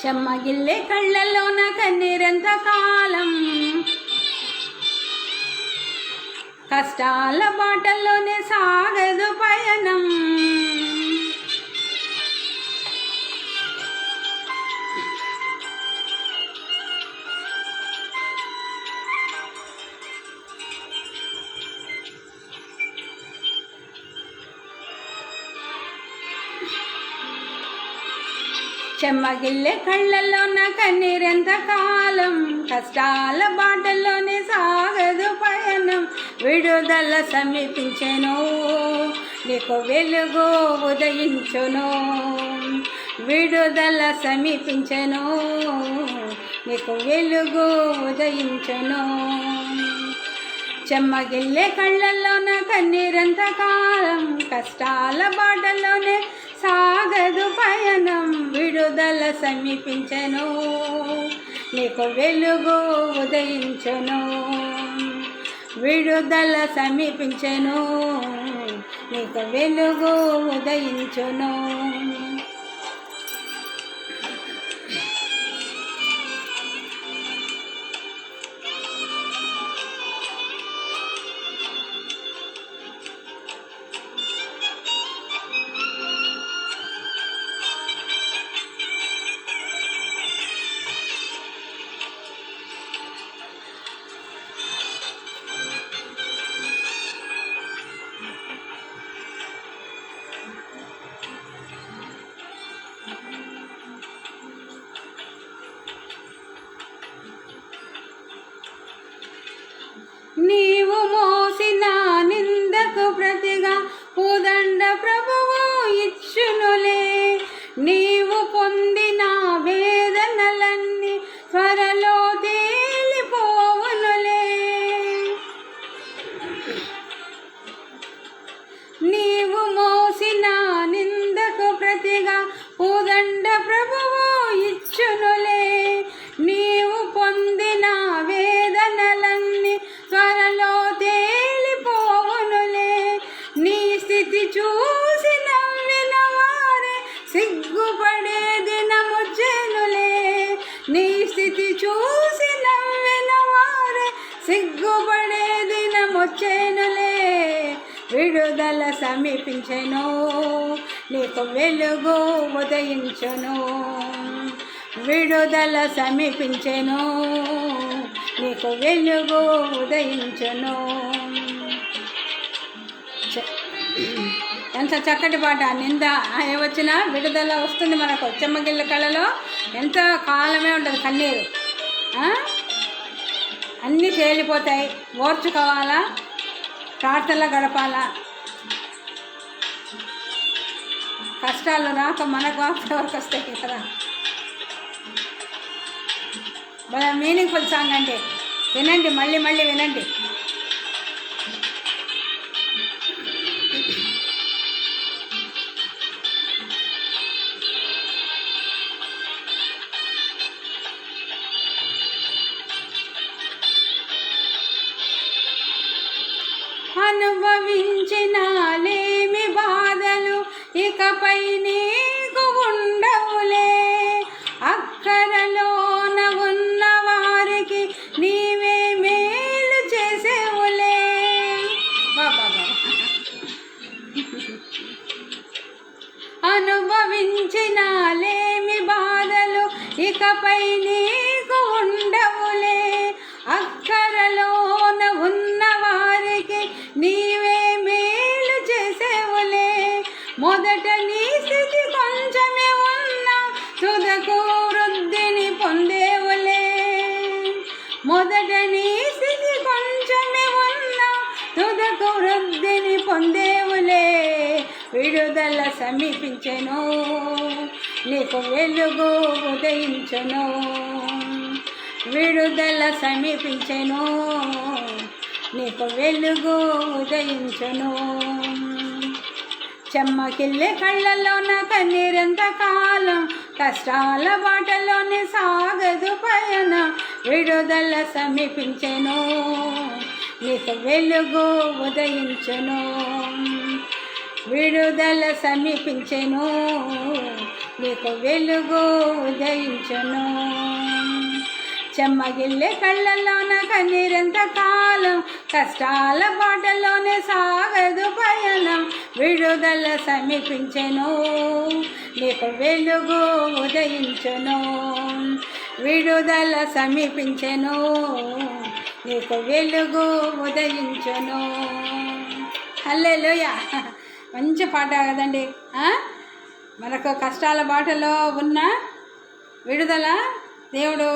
చెమ్మగిల్లే కళ్ళల్లోన కన్నీరెంత కాలం, కష్టాల బాటల్లోనే సాగదు పయనం. చెమ్మగిల్లే కళ్ళల్లోన కన్నీరెంత కాలం, కష్టాల బాటల్లోనే సాగదు పయనం. విడుదల సమీపించెను, నీకు వెలుగు ఉదయించును. విడుదల సమీపించెను, నీకు వెలుగు ఉదయించును. చెమ్మగిల్లే కళ్ళల్లోన కన్నీరెంత కాలం, కష్టాల బాటల్లోనే సాగదు పయనం. విడుదల సమీపించెను, నీకు వెలుగు ఉదయించును. విడుదల సమీపించెను, నీకు వెలుగు ఉదయించును. నీవు మోసిన నిందకు ప్రతిగా ఉదండ ప్రభువు ఇచ్చునులే. నీవు పొందిన వేదనలన్నీ త్వరలో తేలిపోవునులే. నీవు మోసిన నిందకు ప్రతిగా ఉదండ ప్రభువు ఇచ్చునులే. నీవు పొందిన వేదనలన్నీ త్వరలో తేలిపోవునులే. నీ స్థితి చూసి నవ్విన వారే సిగ్గుపడే దినమొచ్చెనులే. నీ స్థితి చూసి నవ్విన వారే సిగ్గుపడే దినమొచ్చెనులే. విడుదల సమీపించెను, నీకు వెలుగు ఉదయించును. విడుదల సమీపించెను, నీకు వెలుగు ఉదయించును. ఎంత చక్కటి పాట. నింద వచ్చినా విడుదల వస్తుంది మనకు. చెమ్మగిల్ల కళలో ఎంత కాలమే ఉంటుంది కన్నీరు. అన్నీ తేలిపోతాయి. ఓర్చుకోవాలా, ప్రార్థనలో గడపాలా. కష్టాలు రాక మనకు ఎవరికి వస్తాయి కదా. బాగా మీనింగ్ఫుల్ సాంగ్ అంటే వినండి, మళ్ళీ మళ్ళీ వినండి. అనుభవించిన లేమి బాధలు ఇకపై నీకు ఉండవులే. అక్కరలోన ఉన్న వారికి నీవే మేలు చేసేవులే. అనుభవించిన లేమి బాధలు ఇకపై నీకు ఉండవులే. అక్కరలోన ఉన్న వారికి నీవే మేలు చేసేవులే. మొదట నీ స్థితి కొంచెమే ఉన్నా తుదకు వృద్ధిని పొందేవులే. మొదట నీ స్థితి కొంచెమే ఉన్నా తుదకు వృద్ధిని పొందేవులే. విడుదల సమీపించెను, నీకు వెలుగు ఉదయించును. విడుదల సమీపించెను, నీకు వెలుగు ఉదయించును. చెమ్మగిల్లే కళ్ళల్లోన కన్నీరెంత కాలం, కష్టాల బాటలోనే సాగదు పయన. విడుదల సమీపించెను, నీకు వెలుగు ఉదయించును. విడుదల సమీపించెను, నీకు వెలుగు ఉదయించును. చెమ్మగిల్లే కళ్ళల్లోన కన్నీరెంత కాలం, కష్టాల బాటలోనే సాగదు పయనం. విడుదల సమీపించెను, నీకు వెలుగు ఉదయించును. విడుదల సమీపించెను, నీకు వెలుగు ఉదయించును. హల్లెలూయా. మంచి పాట కదండి. మనకు కష్టాల బాటలో ఉన్న విడుదల దేవుడు